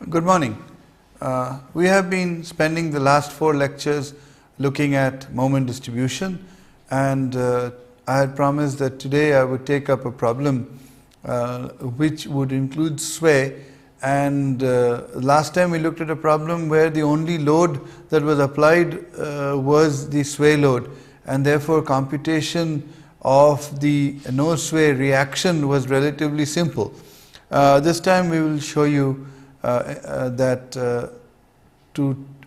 Good morning. We have been spending the last 4 lectures looking at moment distribution, and I had promised that today I would take up a problem which would include sway. And last time we looked at a problem where the only load that was applied was the sway load, and therefore computation of the no sway reaction was relatively simple. This time we will show you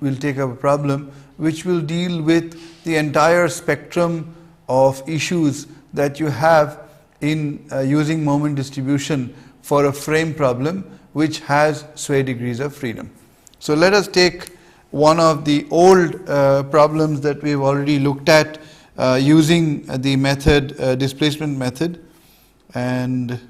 we'll take up a problem which will deal with the entire spectrum of issues that you have in using moment distribution for a frame problem which has sway degrees of freedom. So let us take one of the old problems that we've already looked at using the method displacement method, and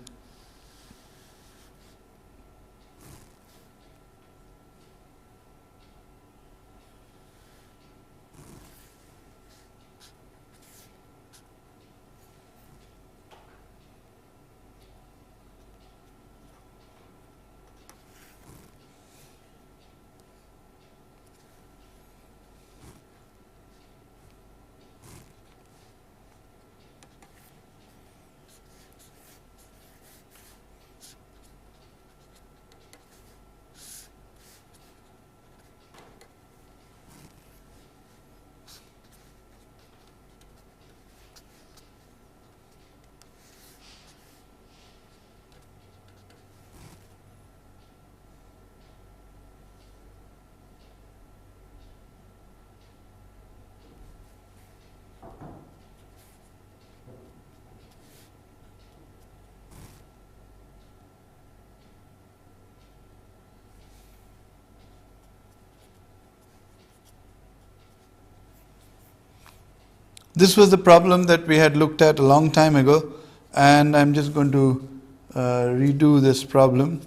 this was the problem that we had looked at a long time ago, and I'm just going to redo this problem.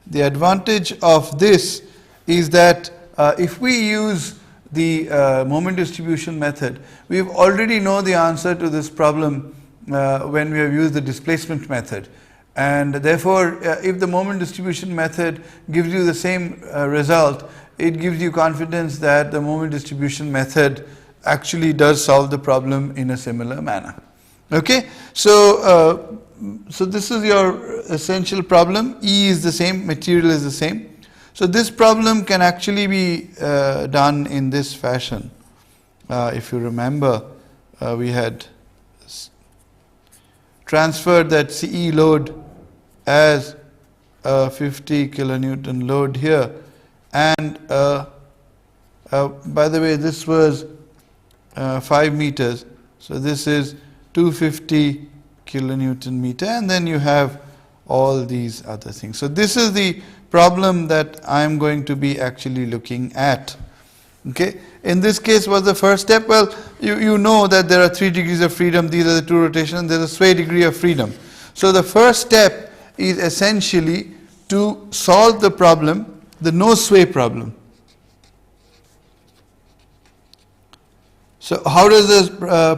The advantage of this is that if we use the moment distribution method, we already know the answer to this problem when we have used the displacement method. And therefore, if the moment distribution method gives you the same result, it gives you confidence that the moment distribution method actually does solve the problem in a similar manner. Okay, so this is your essential problem. E is the same, material is the same. So this problem can actually be done in this fashion. If you remember, we had transferred that CE load as a 50 kilonewton load here, and by the way, this was 5 meters, so this is 250 kilonewton meter, and then you have all these other things. So this is the problem that I am going to be actually looking at. Okay, in this case, what's the first step? Well, you know that there are 3 degrees of freedom. These are the 2 rotations. There's a sway degree of freedom. So the first step is essentially to solve the problem, the no sway problem. So how does this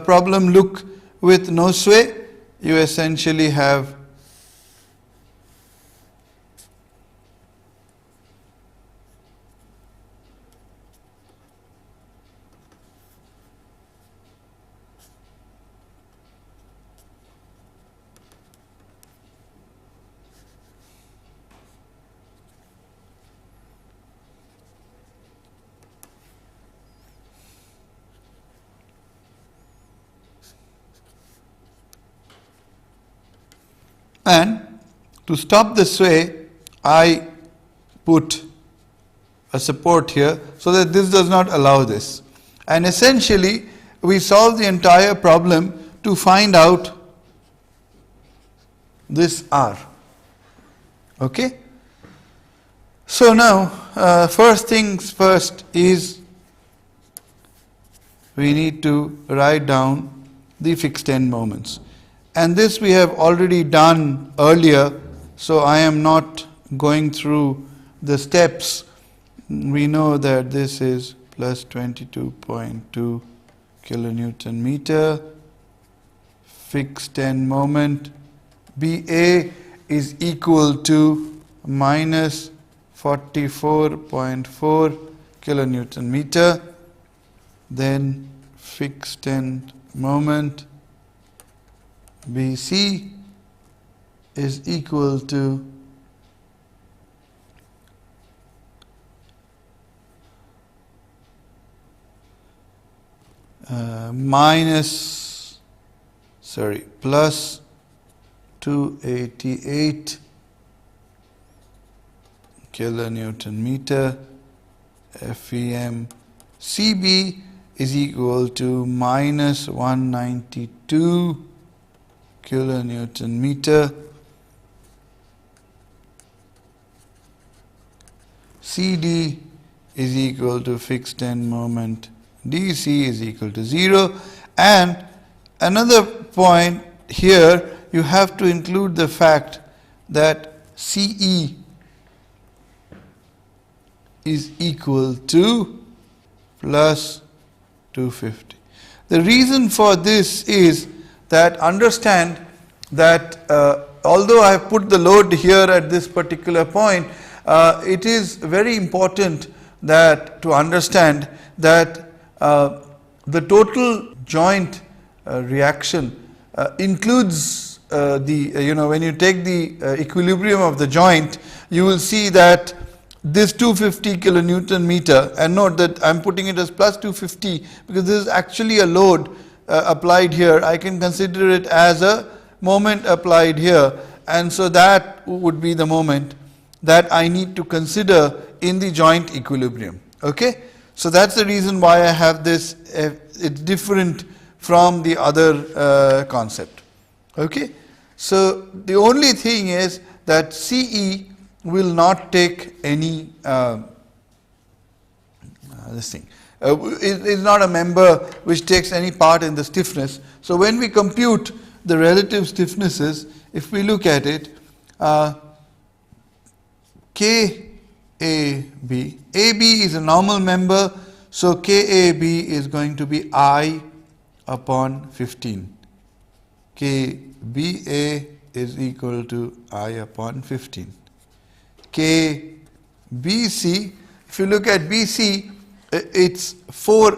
problem look with no sway? You essentially have and to stop the sway, I put a support here so that this does not allow this. And essentially, we solve the entire problem to find out this R. Okay? So now, first things first is we need to write down the fixed end moments. And this we have already done earlier, so I am not going through the steps. We know that this is plus 22.2 kilonewton meter, fixed end moment BA is equal to minus 44.4 kilonewton meter. Then fixed end moment BC is equal to plus 288 kilonewton meter. FEM CB is equal to minus 192 kilonewton meter. CD is equal to fixed end moment DC is equal to 0. And another point here, you have to include the fact that CE is equal to plus 250. The reason for this is that understand that although I have put the load here at this particular point, it is very important that to understand that the total joint reaction includes when you take the equilibrium of the joint, you will see that this 250 kilonewton meter, and note that I am putting it as plus 250 because this is actually a load applied here. I can consider it as a moment applied here, and so that would be the moment that I need to consider in the joint equilibrium. Okay, so that's the reason why I have this. It's different from the other concept. Okay, so the only thing is that CE will not take any this thing. It is not a member which takes any part in the stiffness. So when we compute the relative stiffnesses, if we look at it, KAB, AB is a normal member, so KAB is going to be I upon 15. KBA is equal to I upon 15. KBC, if you look at BC, it's 4,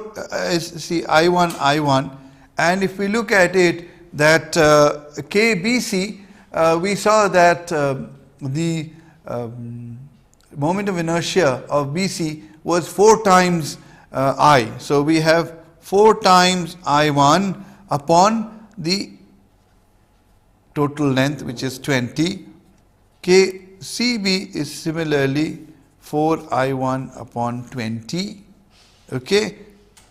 see I1, I1, and if we look at it, that KBC, we saw that the moment of inertia of BC was 4 times I. So we have 4 times I1 upon the total length, which is 20. KCB is similarly 4I1 upon 20. Okay.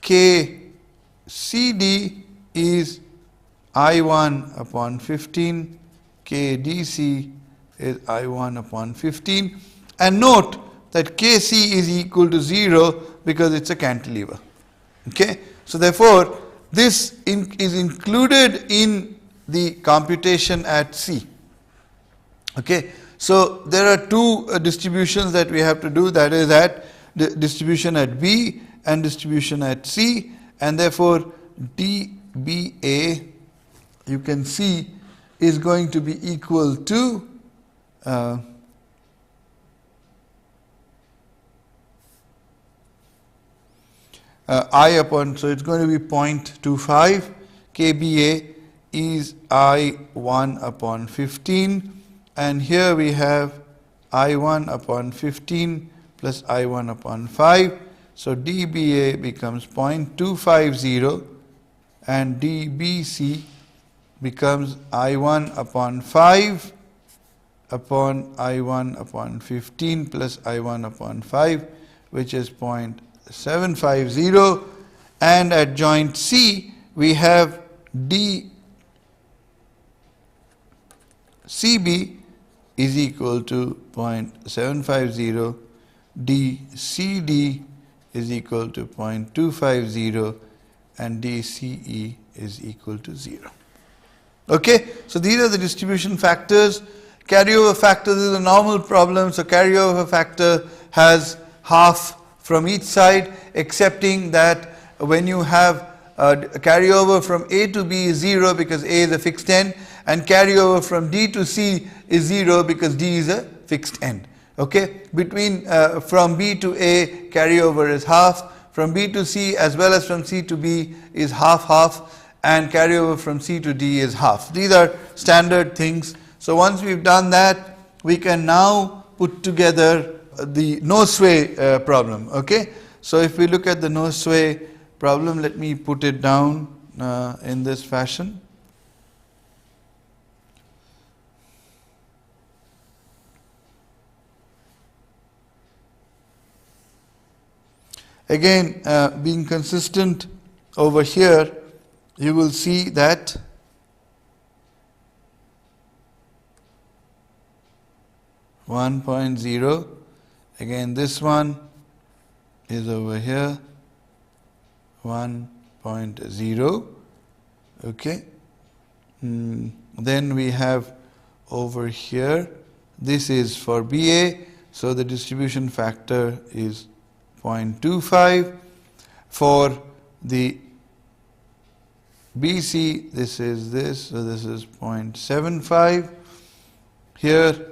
KCD is I1 upon 15. KDC is I1 upon 15. And note that Kc is equal to 0 because it's a cantilever. Okay. So therefore, this is included in the computation at C. Okay. So there are two distributions that we have to do, that is at distribution at B and distribution at C, and therefore dBA, you can see, is going to be equal to I upon, so it's going to be 0.25. KBA is I1 upon 15, and here we have I1 upon 15 plus I1 upon 5. So dBA becomes 0.250 and dBC becomes I1 upon 5 upon I1 upon 15 plus I1 upon 5, which is 0.750, and at joint C we have dCB is equal to 0.750, dCD is equal to 0.250, and dCE is equal to 0. Okay, so these are the distribution factors. Carryover factor, this is a normal problem, so carryover factor has half from each side, excepting that when you have carryover from A to B is 0 because A is a fixed end, and carryover from D to C is 0 because D is a fixed end. Okay, between from B to A, carryover is half. From B to C as well as from C to B is half, and carryover from C to D is half. These are standard things. So once we've done that, we can now put together the no sway problem. Okay, so if we look at the no sway problem, let me put it down in this fashion. Again, being consistent over here, you will see that (1.0). Again, this one is over here, 1.0. Okay. Then we have over here, this is for BA, so the distribution factor is 0.25. For the BC, this is this, so this is 0.75. Here,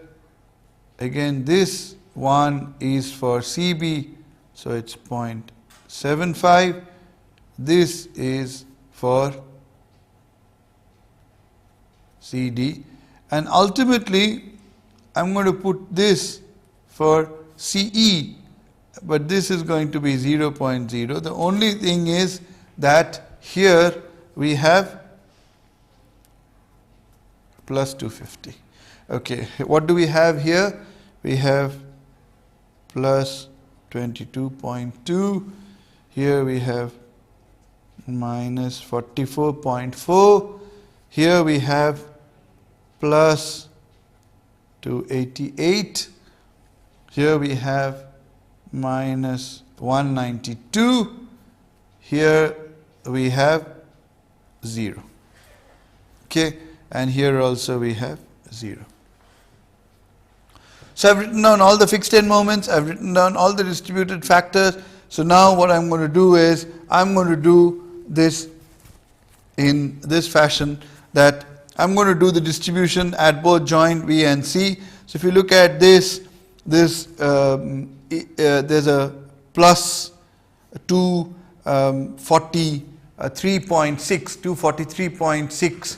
again, this one is for CB, so it's 0.75. This is for CD, and ultimately I'm going to put this for CE, but this is going to be 0.0. The only thing is that here we have plus 250. Okay, what do we have here? We have plus 22.2. Here we have minus 44.4. Here we have plus 288. Here we have minus 192. Here we have 0. Okay, and here also we have 0. So I've written down all the fixed end moments, I've written down all the distributed factors. So now what I'm going to do is, I'm going to do this in this fashion, that I'm going to do the distribution at both joint B and C. So if you look at this, there's a plus 243.6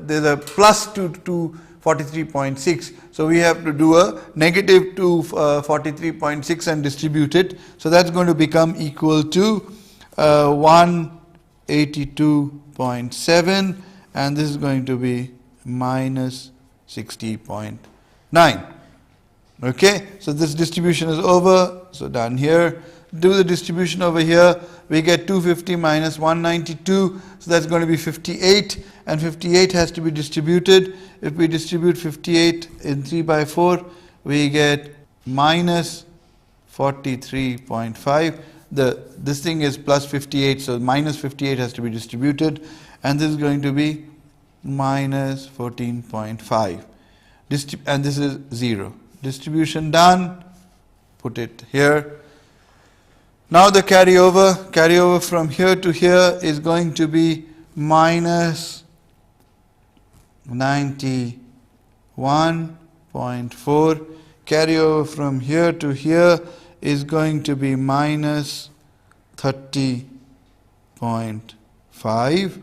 there's a plus 243.6. So we have to do a negative 243.6 and distribute it. So that's going to become equal to 182.7, and this is going to be minus 60.9. Okay, so this distribution is over. So done here. Do the distribution over here. We get 250 minus 192. So that's going to be 58, and 58 has to be distributed. If we distribute 58 in 3 by 4, we get minus 43.5. This thing is plus 58, so minus 58 has to be distributed, and this is going to be minus 14.5. And this is 0. Distribution done. Put it here. Now the carryover from here to here is going to be minus 91.4. Carryover from here to here is going to be minus 30.5.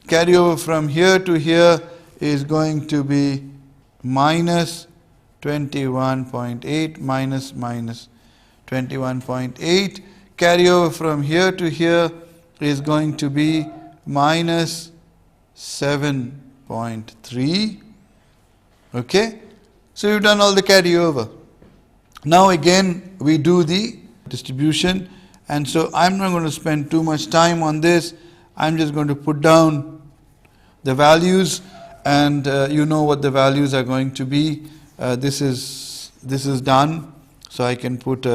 Carryover from here to here is going to be minus 21.8, minus 21.8. Carryover from here to here is going to be minus 7.3. Okay, so we've done all the carryover. Now again we do the distribution, and so I'm not going to spend too much time on this. I'm just going to put down the values, and you know what the values are going to be. This is done, so I can put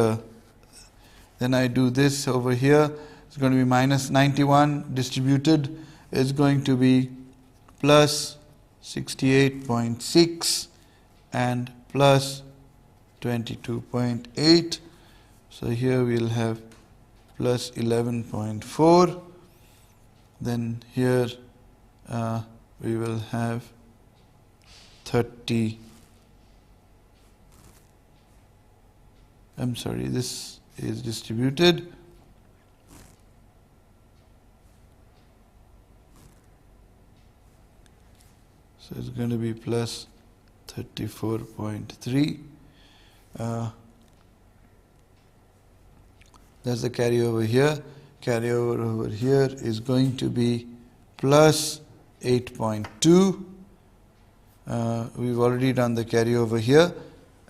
then I do this over here. It's going to be minus 91 distributed is going to be plus 68.6 and plus 22.8. So here we'll have plus 11.4. Then here we will have 30. I'm sorry, this is distributed. So it's going to be plus 34.3. That's the carryover here. Carryover over here is going to be plus 8.2. We've already done the carryover here,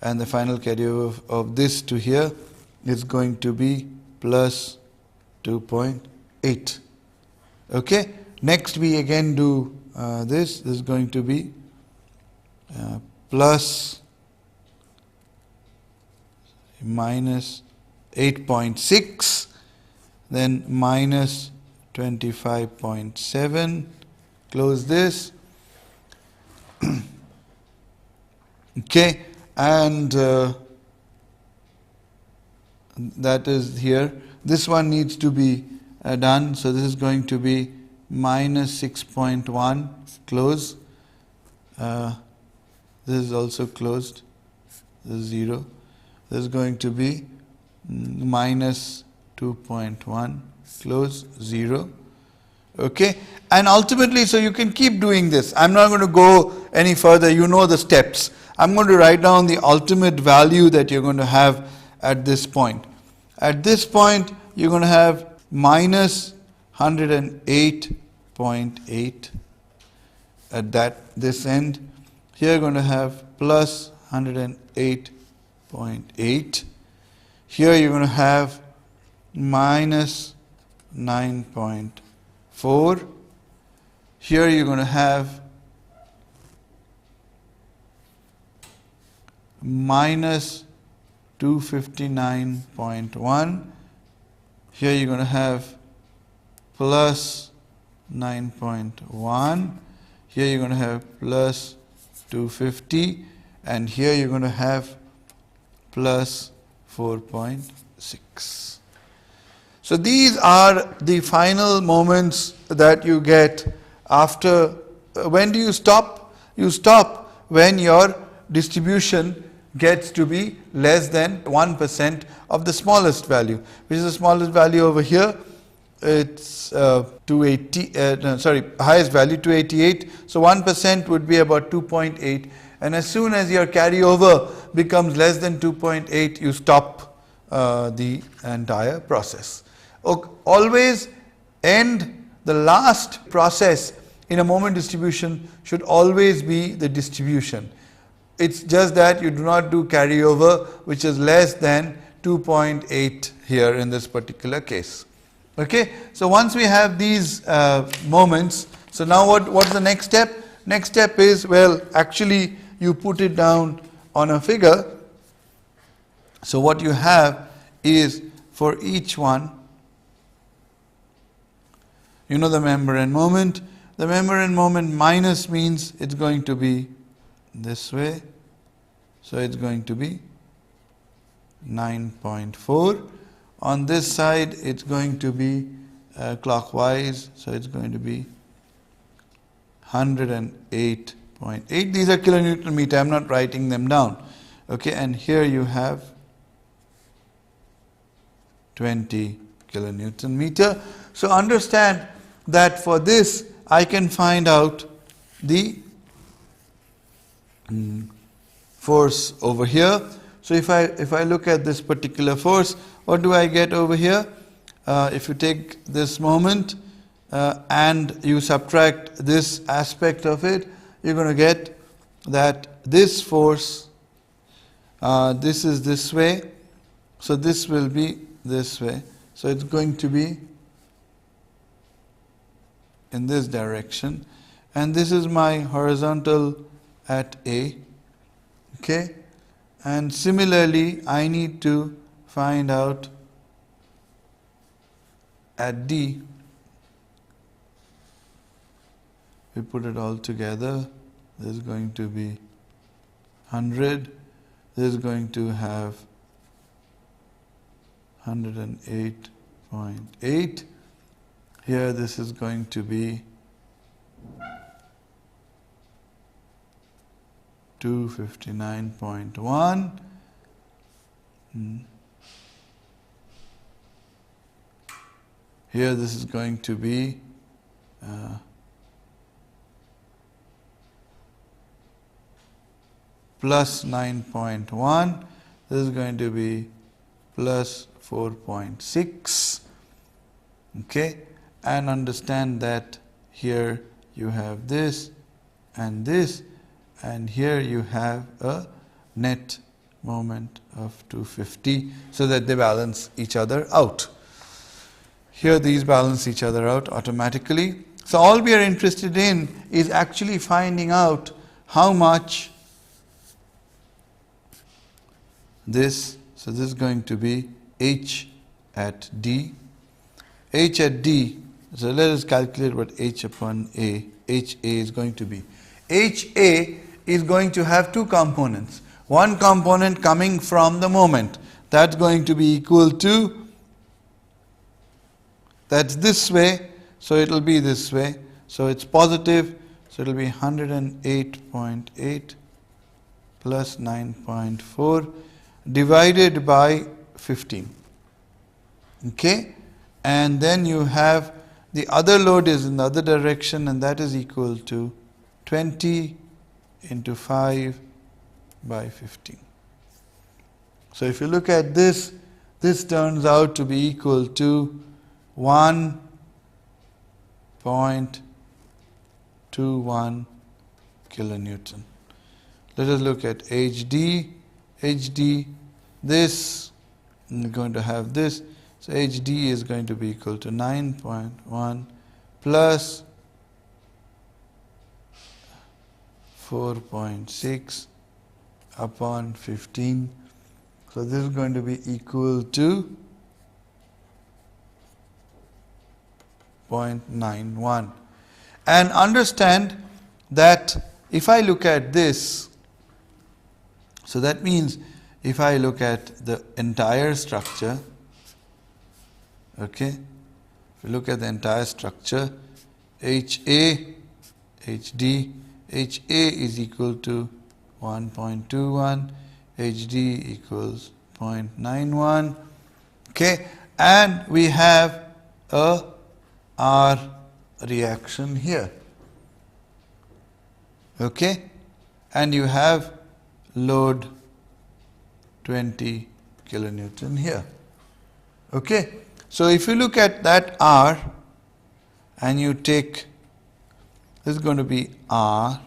and the final carryover of this to here is going to be plus 2.8. Okay, next we again do this. This is going to be plus minus 8.6, then minus 25.7. Close this. Okay, and that is here. This one needs to be done, so this is going to be minus 6.1. Close. This is also closed. This is 0. This is going to be minus 2.1. Close. 0. Okay, and ultimately, so you can keep doing this. I'm not going to go any further. You know the steps. I'm going to write down the ultimate value that you're going to have at this point. At this point, you're going to have minus 108.8 at this end. Here you're going to have plus 108.8. Here you're going to have minus 9.4. Here you're going to have minus 259.1. Here you're going to have plus 9.1. Here you're going to have plus 250. And here you're going to have plus 4.6. So these are the final moments that you get after. When do you stop? You stop when your distribution gets to be less than 1% of the smallest value. Which is the smallest value over here? It's 280, highest value 288. So 1% would be about 2.8. And as soon as your carryover becomes less than 2.8, you stop the entire process. Always end the last process in a moment distribution should always be the distribution. It's just that you do not do carryover, which is less than 2.8 here in this particular case. Okay, so once we have these moments, so now what's the next step? Next step is, well, actually you put it down on a figure. So what you have is for each one, you know the member and moment. The member and moment minus means it's going to be this way. So it's going to be 9.4. On this side, it's going to be clockwise. So it's going to be 108.8. These are kilonewton meter. I'm not writing them down. Okay, and here you have 20 kilonewton meter. So understand that for this, I can find out the force over here. So if I look at this particular force, what do I get over here? If you take this moment and you subtract this aspect of it, you're going to get that this force, this is this way, so this will be this way. So it's going to be in this direction, and this is my horizontal at A. Okay, and similarly I need to find out at D. We put it all together. This is going to be 100. This is going to have 108.8. Here this is going to be 259.1. Here this is going to be plus 9.1, this is going to be plus 4.6, okay, and understand that here you have this, and here you have a net moment of 250, so that they balance each other out. Here these balance each other out automatically. So all we are interested in is actually finding out how much this, so this is going to be H at D. H at D, so let us calculate what H upon A, HA is going to be. HA is going to have two components. One component coming from the moment, that's going to be equal to, that's this way, so it will be this way. So it's positive, so it will be 108.8 plus 9.4 divided by 15. Okay? And then you have the other load is in the other direction, and that is equal to 20 into 5 by 15. So if you look at this, this turns out to be equal to 1.21 kilonewton. Let us look at HD. HD, this, we're going to have this. So HD is going to be equal to 9.1 plus 4.6 upon 15. So this is going to be equal to 0.91. And understand that if I look at this, so that means if I look at the entire structure, okay, if you look at the entire structure, HA, HD, HA is equal to 1.21, HD equals 0.91, okay, and we have a R reaction here, okay, and you have load 20 kilonewton here, okay. So if you look at that R and you take, this is going to be R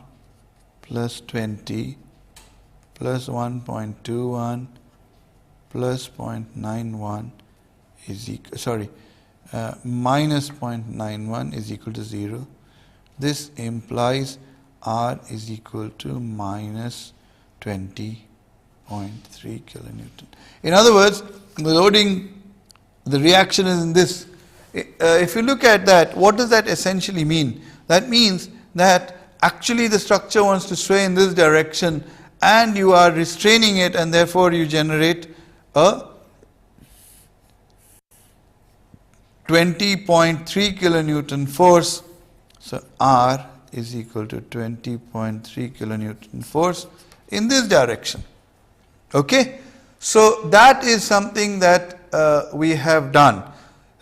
plus 20 plus 1.21 plus 0.91 is equal, minus 0.91 is equal to 0. This implies R is equal to minus 20.3 kilonewton. In other words, the loading, the reaction is in this. If you look at that, what does that essentially mean? That means that actually the structure wants to sway in this direction, and you are restraining it, and therefore you generate a 20.3 kilonewton force. So R is equal to 20.3 kilonewton force in this direction. Okay? So that is something that we have done.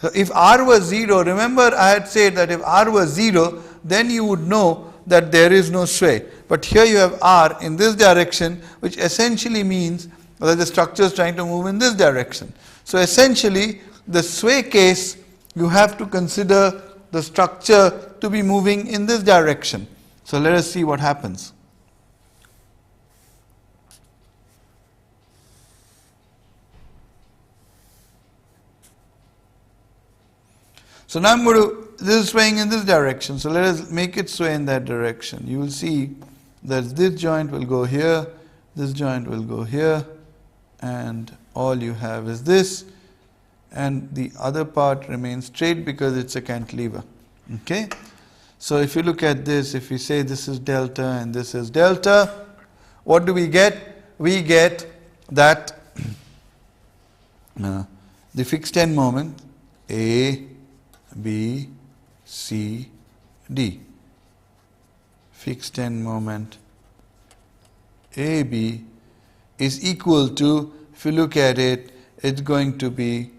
So if R was 0, remember I had said that if R was 0, then you would know that there is no sway. But here you have R in this direction, which essentially means that the structure is trying to move in this direction. So essentially, the sway case, you have to consider the structure to be moving in this direction. So let us see what happens. So now I'm going to, this is swaying in this direction, so let us make it sway in that direction. You will see that this joint will go here, this joint will go here, and all you have is this, and the other part remains straight because it's a cantilever. Okay? So if you look at this, if we say this is delta and this is delta, what do we get? We get that the fixed end moment A, B, C, D. Fixed end moment AB is equal to, if you look at it, it's going to be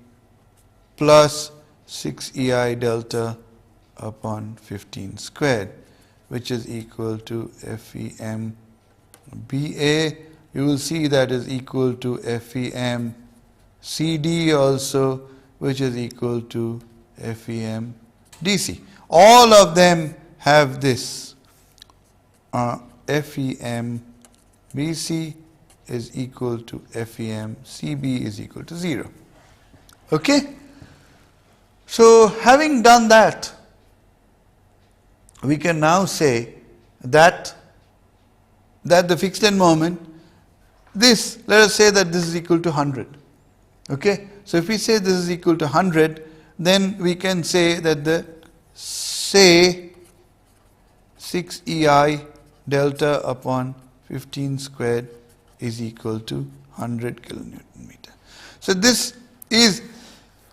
plus 6 EI delta upon 15 squared, which is equal to FEM BA. You will see that is equal to FEM CD also, which is equal to FEM DC. All of them have this. FEM BC is equal to FEM CB is equal to 0. Okay? So, having done that, we can now say that the fixed end moment, this, let us say that this is equal to 100. Okay? So, if we say this is equal to 100, then we can say that the, say, 6 EI delta upon 15 squared is equal to 100 kilonewton meter. So, this is,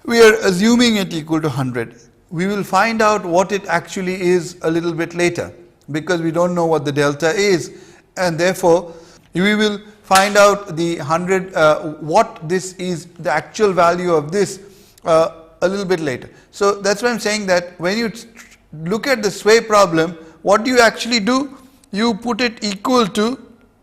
we are assuming it equal to 100. We will find out what it actually is a little bit later, because we don't know what the delta is, and therefore we will find out the 100 what this is, the actual value of this a little bit later. So that's why I'm saying that when you look at the sway problem, what do you actually do? You put it equal to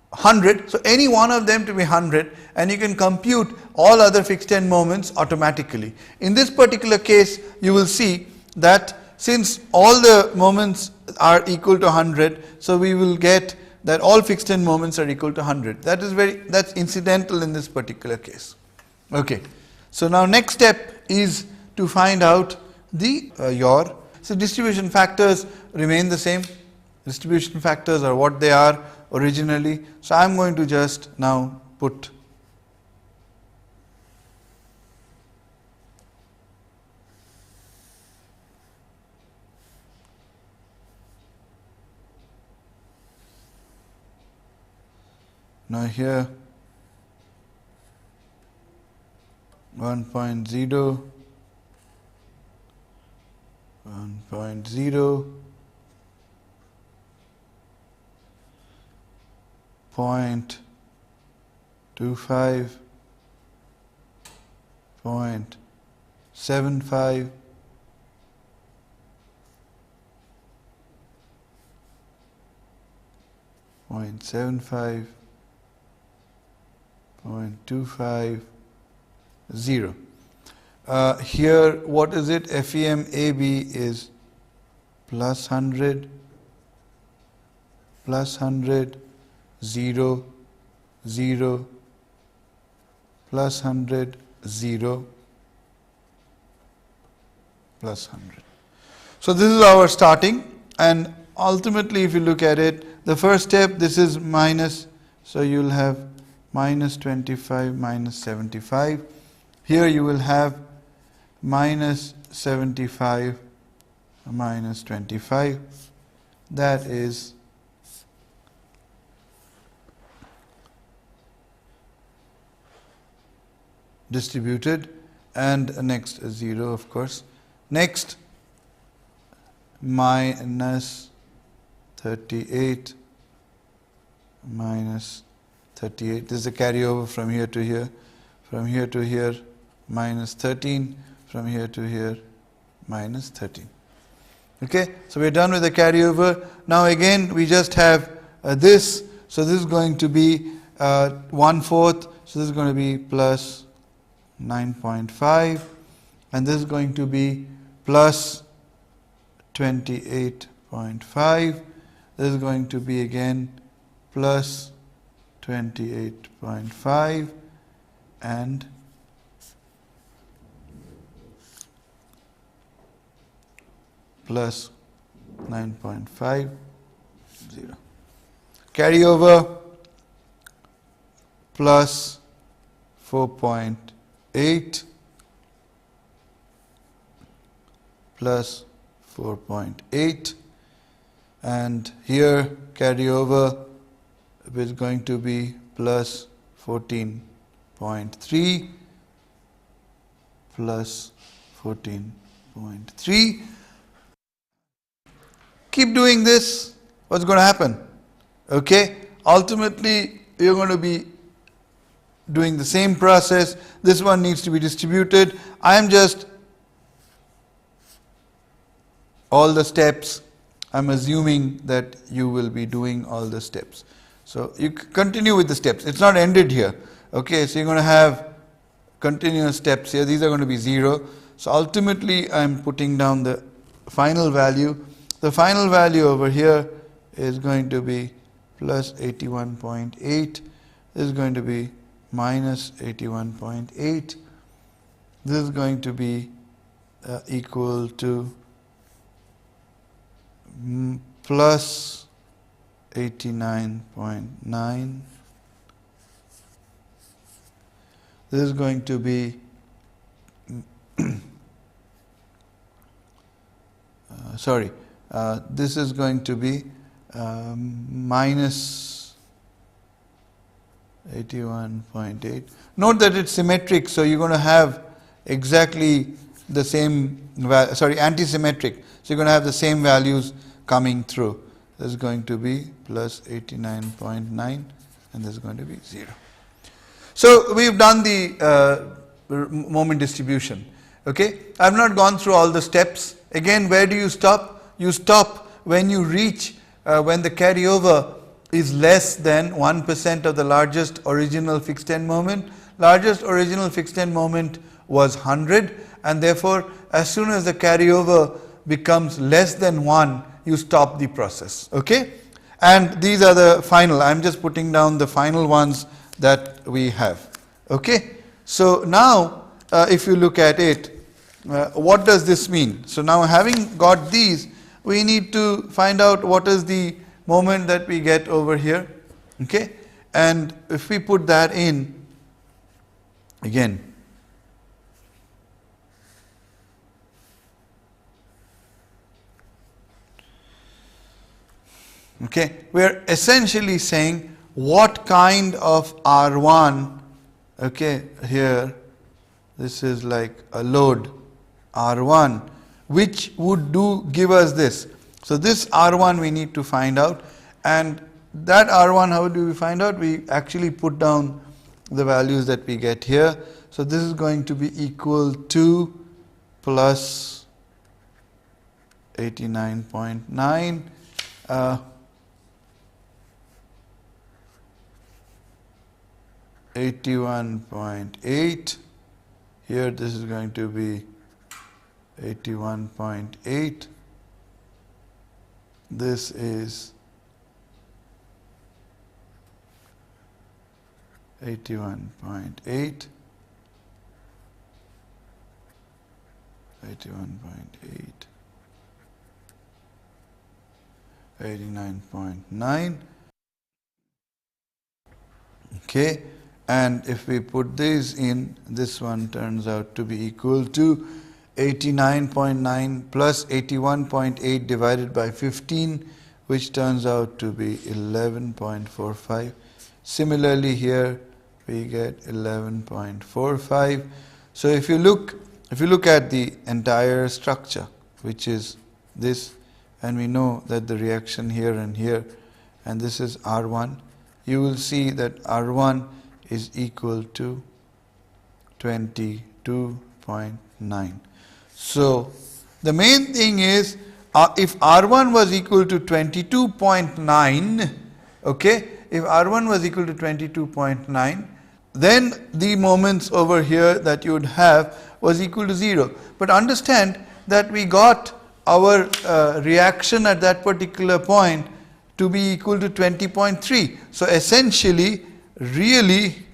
100, so any one of them to be 100, and you can compute all other fixed end moments automatically. In this particular case, you will see that since all the moments are equal to 100, so we will get that all fixed end moments are equal to 100. That is that's incidental in this particular case. Okay. So now next step is to find out the your. So distribution factors remain the same. Distribution factors are what they are originally. So I am going to just now put now here 1.0, 1.0, 0.25, 0.75, 0.75, 0.25, 0. Here what is it? FEM AB is plus 100, plus 100, 0, 0, plus 100, 0, plus 100. So this is our starting, and ultimately if you look at it, the first step, this is minus, so you will have minus 25 minus 75. Here you will have minus 75 minus 25. That is distributed, and next 0 of course. Next minus 38 minus 38. This is a carryover from here to here. From here to here minus 13. From here to here minus 13. Okay, so we are done with the carryover. Now again we just have this. So this is going to be 1/4. So this is going to be plus 9.5, and this is going to be plus 28.5. This is going to be again plus 28.5 and plus 9.50. Carryover plus 4.8 plus 4.8, and here carryover is going to be plus 14.3 plus 14.3. Keep doing this, what's going to happen? Okay, ultimately you're going to be doing the same process. This one needs to be distributed. I am just all the steps. I'm assuming that you will be doing all the steps. So you continue with the steps. It's not ended here. Okay, so you're going to have continuous steps here. These are going to be 0. So ultimately I'm putting down the final value. The final value over here is going to be plus 81.8. This is going to be minus 81.8. This is going to be equal to plus 89.9. This is going to be this is going to be minus 81.8. Note that it's symmetric, so you're going to have exactly the same anti-symmetric. So you're going to have the same values coming through. This is going to be plus 89.9 and this is going to be 0. So we've done the moment distribution. Okay, I've not gone through all the steps. Again, where do you stop? You stop when you reach when the carryover is less than 1% of the largest original fixed end moment. Largest original fixed end moment was 100, and therefore as soon as the carryover becomes less than 1, you stop the process. Okay, and these are the final. I'm just putting down the final ones that we have. Okay, so now if you look at it, what does this mean? So now, having got these, we need to find out what is the moment that we get over here. Okay, and if we put that in again, okay, we are essentially saying what kind of R1, okay, here this is like a load R1, which would give us this. So this R1 we need to find out, and that R1, how do we find out? We actually put down the values that we get here. So this is going to be equal to plus 89.9 81.8. Here this is going to be 81.8. This is 81.8. 81.8. 89.9. Okay, and if we put this in, this one turns out to be equal to 89.9 plus 81.8 divided by 15, which turns out to be 11.45. Similarly here we get 11.45. So if you look at the entire structure, which is this, and we know that the reaction here and here, and this is R1, you will see that R1 is equal to 22.9. So the main thing is, if R1 was equal to 22.9, okay, if R1 was equal to 22.9, then the moments over here that you would have was equal to 0. But understand that we got our reaction at that particular point to be equal to 20.3. So essentially, really,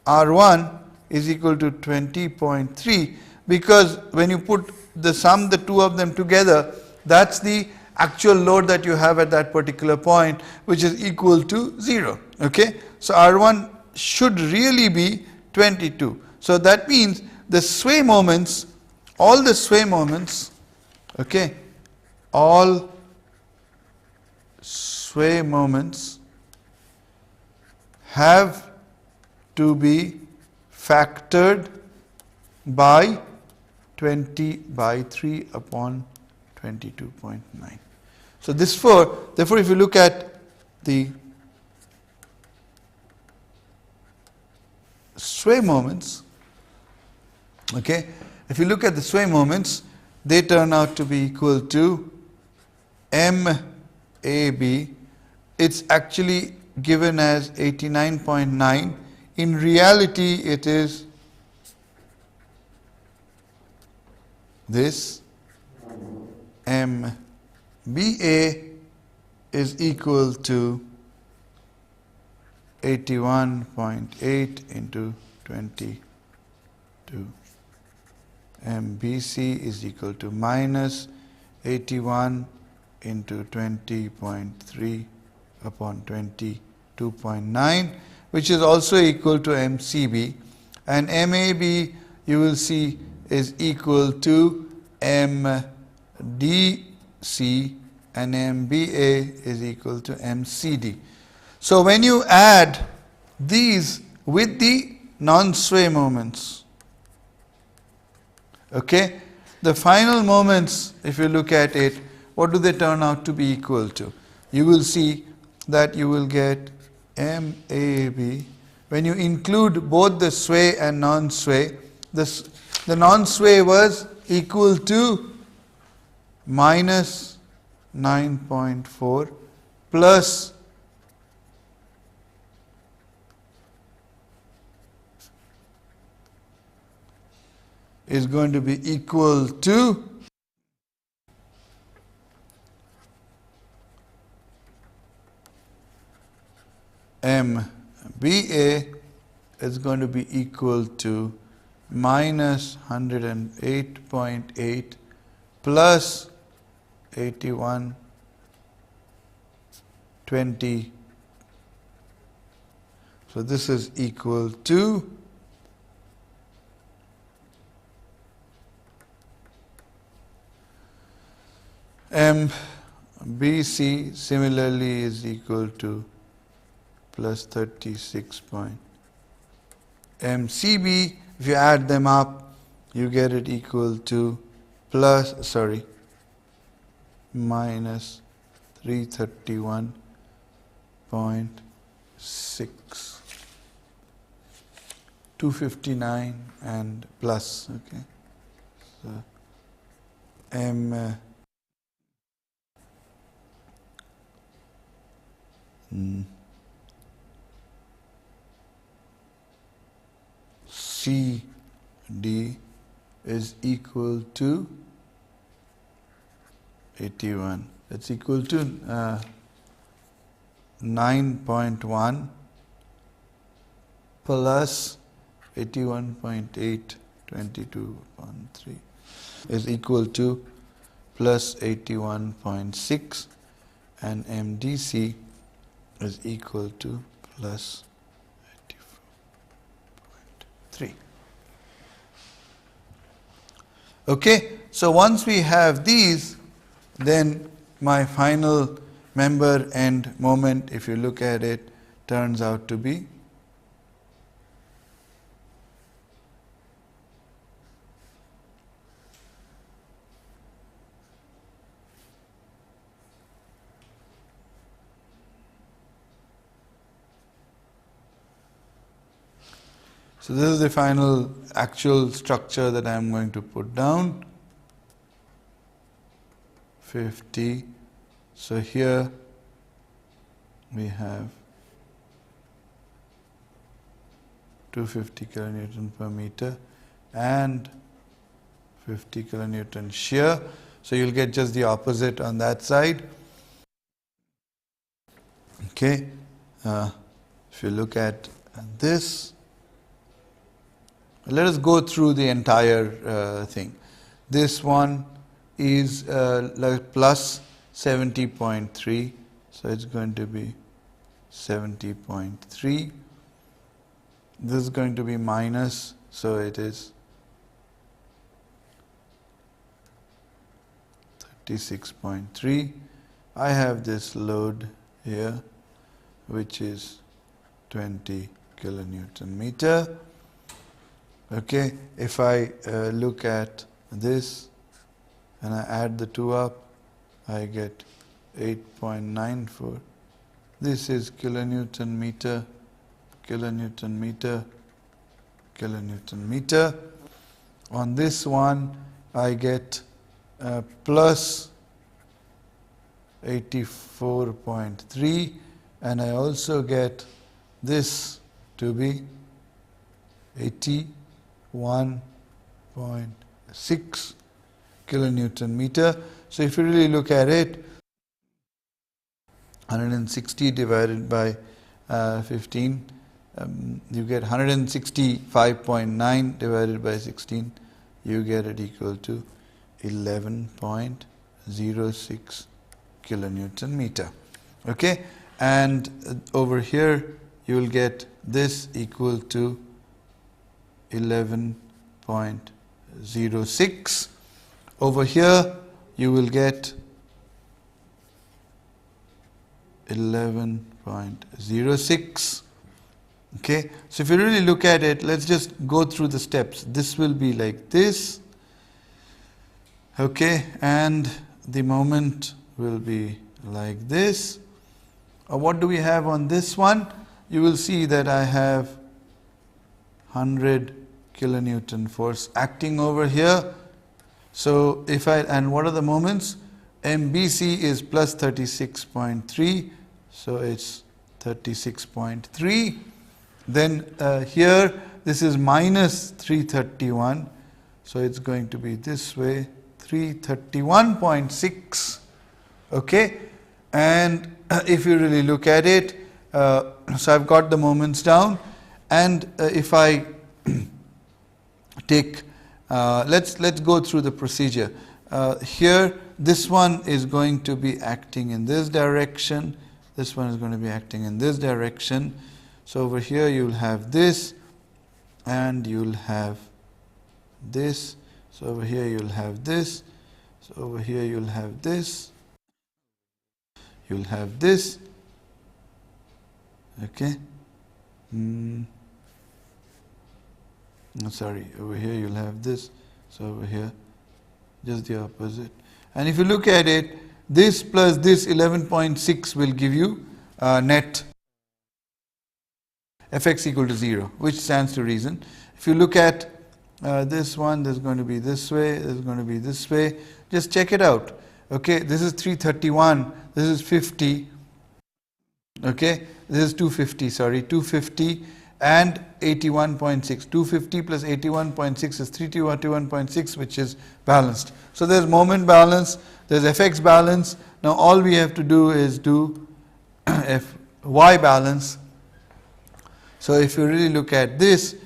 R1 is equal to 20.3, because when you put the two of them together, that's the actual load that you have at that particular point, which is equal to 0. Okay, so R1 should really be 22. So that means the sway moments, all the sway moments, okay, all sway moments have to be factored by 20 by 3 upon 22.9. So therefore, if you look at the sway moments, okay, if you look at the sway moments, they turn out to be equal to MAB. It's actually given as 89.9. In reality, it is this. MBA is equal to 81.8 into 22. MBC is equal to minus 81 into 20.3 upon 22.9, which is also equal to MCB. And MAB, you will see, is equal to MDC, and MBA is equal to MCD. So when you add these with the non-sway moments, okay, the final moments, if you look at it, what do they turn out to be equal to? You will see that you will get MAB. When you include both the sway and non-sway, the non-sway was equal to minus 9.4 plus is going to be equal to MBA is going to be equal to minus 108.8 plus 81.20. So this is equal to MBC similarly is equal to plus 36 point. MCB, if you add them up, you get it equal to minus 331.6. 259 and plus, okay. So CD is equal to 81. It's equal to 9.1 plus 81.8, 22.3 is equal to plus 81.6, and MDC is equal to plus 84.3. Okay, so once we have these, then my final member end moment, if you look at it, turns out to be so this is the final actual structure that I am going to put down. 50. So here we have 250 kilonewton per meter and 50 kilonewton shear. So you'll get just the opposite on that side. Okay. If you look at this, let us go through the entire thing. This one is like plus 70.3, so it's going to be 70.3. This is going to be minus, so it is 36.3. I have this load here, which is 20 kilonewton meter. Okay, if I look at this and I add the two up, I get 8.94. This is kilonewton meter, kilonewton meter, kilonewton meter. On this one, I get plus 84.3, and I also get this to be 81.6 kilonewton meter. So if you really look at it, 160 divided by 15, you get 165.9 divided by 16, you get it equal to 11.06 kilonewton meter. Okay, and over here you will get this equal to 11.06. Over here you will get 11.06. Okay, so if you really look at it, let's just go through the steps. This will be like this. Okay, and the moment will be like this. What do we have on this one? You will see that I have 100 kilonewton force acting over here. So if and what are the moments? MBC is plus 36.3, so it's 36.3. Then here this is minus 331, so it's going to be this way, 331.6. Okay, and if you really look at it, so I've got the moments down, and if I take, let's go through the procedure. Here this one is going to be acting in this direction, this one is going to be acting in this direction. So over here you'll have this, and you'll have this. So over here you'll have this. So over here you'll have this. You'll have this. Okay. Sorry, over here you'll have this. So over here, just the opposite. And if you look at it, this plus this 11.6 will give you net Fx equal to 0, which stands to reason. If you look at this one, there's going to be this way, there's going to be this way. Just check it out. Okay, this is 331, this is 50. Okay, this is 250, sorry, 250 and 81.6. 250 plus 81.6 is 321.6, which is balanced. So there's moment balance, there's Fx balance. Now all we have to do is do Fy balance. So if you really look at this,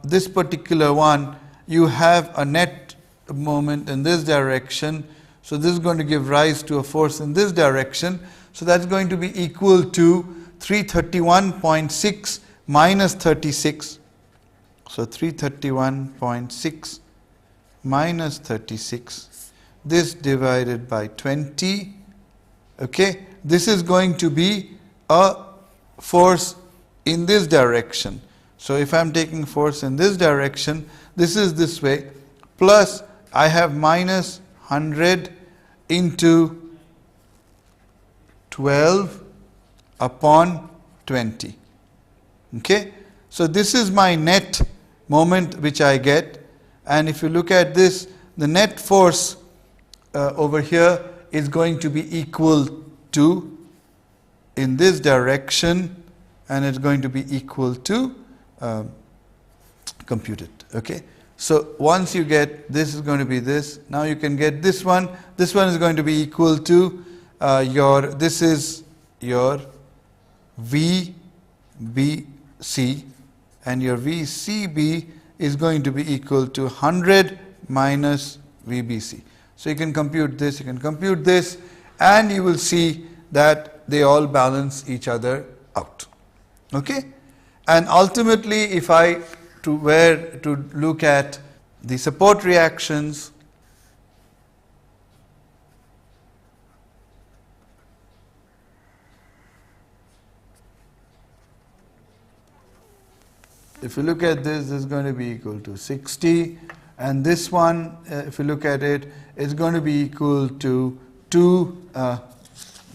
this particular one, you have a net moment in this direction. So this is going to give rise to a force in this direction. So that's going to be equal to 331.6 minus 36. So 331.6 minus 36. This divided by 20. Okay, this is going to be a force in this direction. So if I'm taking force in this direction, this is this way, plus I have minus 100 into 12 upon 20. Okay, so this is my net moment which I get, and if you look at this, the net force over here is going to be equal to, in this direction, and it's going to be equal to, compute it. Okay, so once you get this is going to be this, now you can get this one is going to be equal to this is your VBC, and your VCB is going to be equal to 100 minus VBC. So you can compute this, and you will see that they all balance each other out. Okay, and ultimately, if I were to look at the support reactions, if you look at this is going to be equal to 60, and this one, if you look at it, is going to be equal to 2.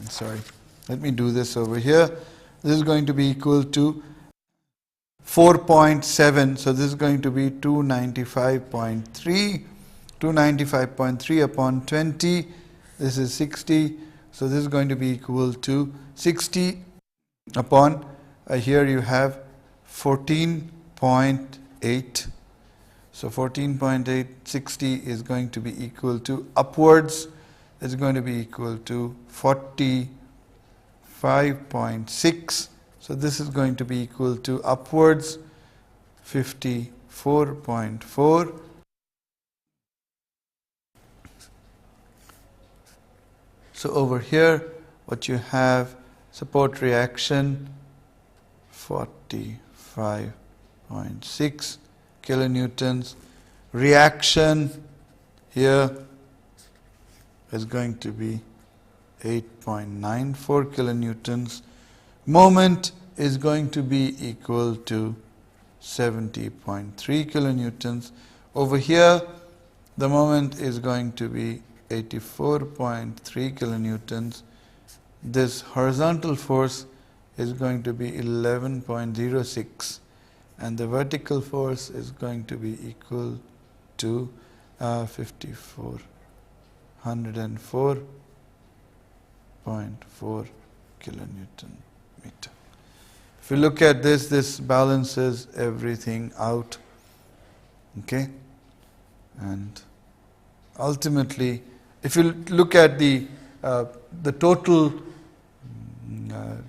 Sorry, let me do this over here. This is going to be equal to 4.7. So this is going to be 295.3 295.3 upon 20, this is 60, so this is going to be equal to 60 upon, here you have 14.8. So 14.8, 60 is going to be equal to, upwards is going to be equal to 45.6. So this is going to be equal to upwards 54.4. So over here, what you have, support reaction 45.6 kilonewtons. Reaction here is going to be 8.94 kilonewtons. Moment is going to be equal to 70.3 kilonewtons. Over here, the moment is going to be 84.3 kilonewtons. This horizontal force is going to be 11.06, and the vertical force is going to be equal to 104.4 kilonewton meter. If you look at this, this balances everything out, okay? And ultimately, if you look at the total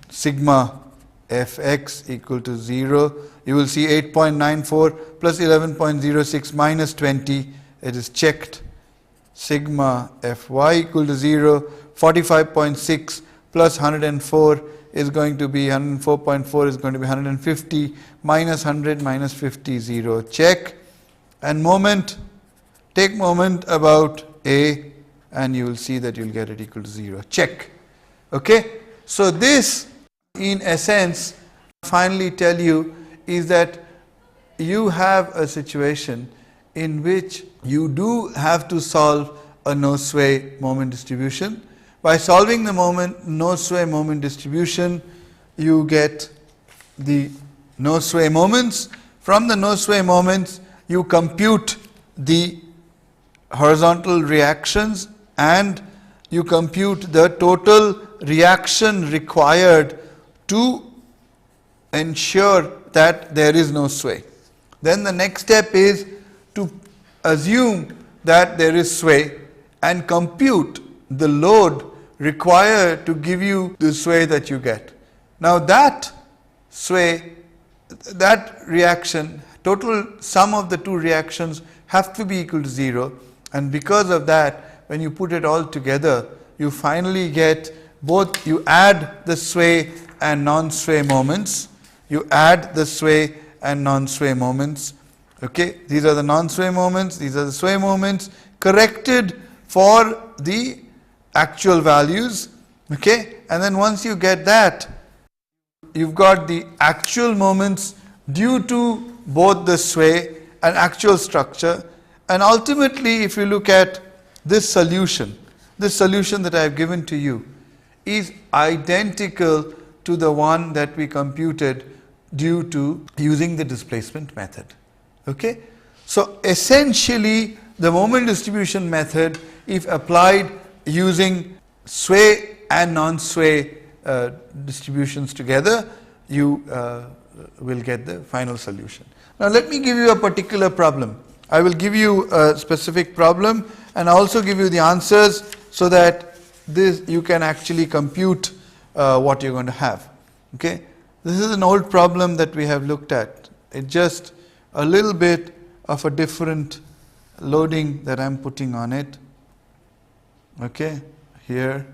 sigma fx equal to 0, you will see 8.94 plus 11.06 minus 20, it is checked. Sigma fy equal to 0, 45.6 plus 104 is going to be 104.4 is going to be 150, minus 100 minus 50, 0, check. And moment, take moment about A, and you will see that you will get it equal to 0, check. Okay, so this in essence finally tell you is that you have a situation in which you do have to solve a no sway moment distribution. By solving the no sway moment distribution, you get the no sway moments. From the no sway moments, you compute the horizontal reactions and you compute the total reaction required to ensure that there is no sway. Then the next step is to assume that there is sway and compute the load required to give you the sway that you get. Now that sway, that reaction, total sum of the two reactions have to be equal to 0, and because of that, when you put it all together, you finally get both, you add the sway and non-sway moments, you add the sway and non-sway moments, okay, these are the non-sway moments, these are the sway moments, corrected for the actual values, okay, and then once you get that, you've got the actual moments due to both the sway and actual structure. And ultimately, if you look at this solution that I have given to you is identical to the one that we computed due to using the displacement method. Okay? So essentially, the moment distribution method, if applied using sway and non-sway distributions together, you will get the final solution. Now let me give you a particular problem. I will give you a specific problem and also give you the answers so that this you can actually compute what you're going to have. Okay, this is an old problem that we have looked at. It's just a little bit of a different loading that I'm putting on it. Okay, here.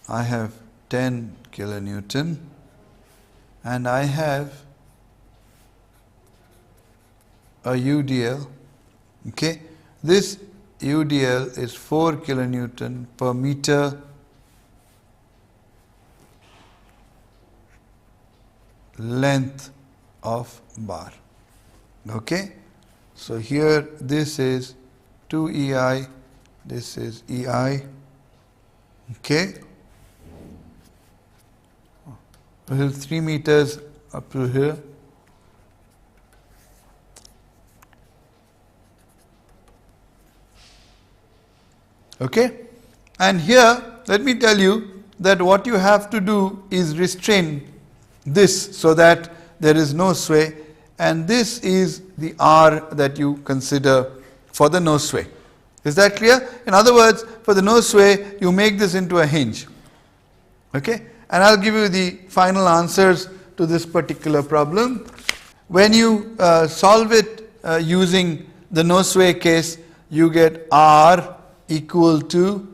I have 10 kilonewton and I have a UDL. Okay, this UDL is 4 kilonewton per meter length of bar. Okay, so here this is 2 EI, this is EI. Okay, this is 3 meters up to here. Okay, and here let me tell you that what you have to do is restrain this so that there is no sway, and this is the R that you consider for the no sway. Is that clear? In other words, for the no sway, you make this into a hinge. Okay, and I'll give you the final answers to this particular problem. When you solve it using the no sway case, you get R equal to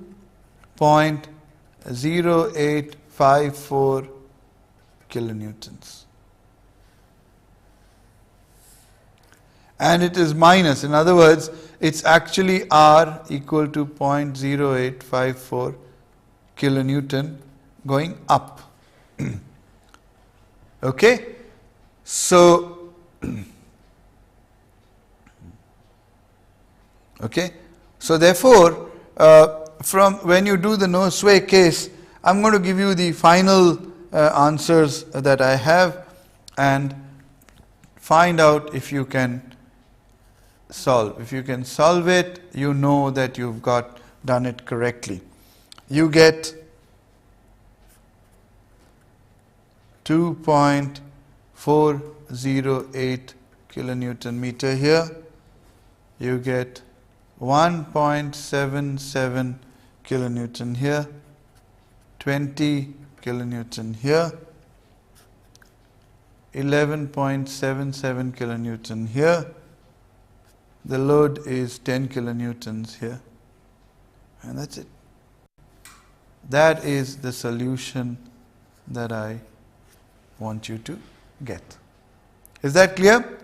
0.0854 kilonewtons. And it is minus, in other words, it's actually R equal to 0.0854 kilonewton going up. Okay, so okay, so therefore from when you do the no sway case, I'm going to give you the final answers that I have and find out if you can solve. If you can solve it, you know that you've done it correctly. You get 2.408 kilonewton meter here. You get 1.77 kilonewton here, 20 kilonewton here, 11.77 kilonewton here. The load is 10 kilonewtons here, and that's it. That is the solution that I want you to get. Is that clear?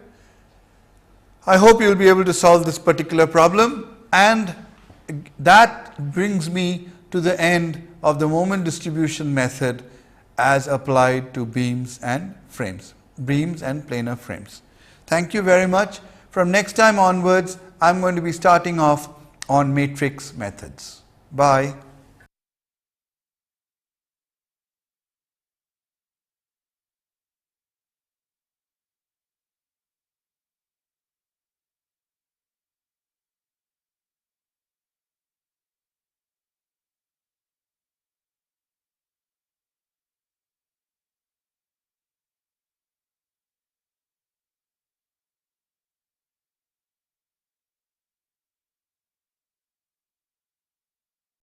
I hope you will be able to solve this particular problem, and that brings me to the end of the moment distribution method as applied to beams and frames, beams and planar frames. Thank you very much. From next time onwards, I'm going to be starting off on matrix methods. Bye.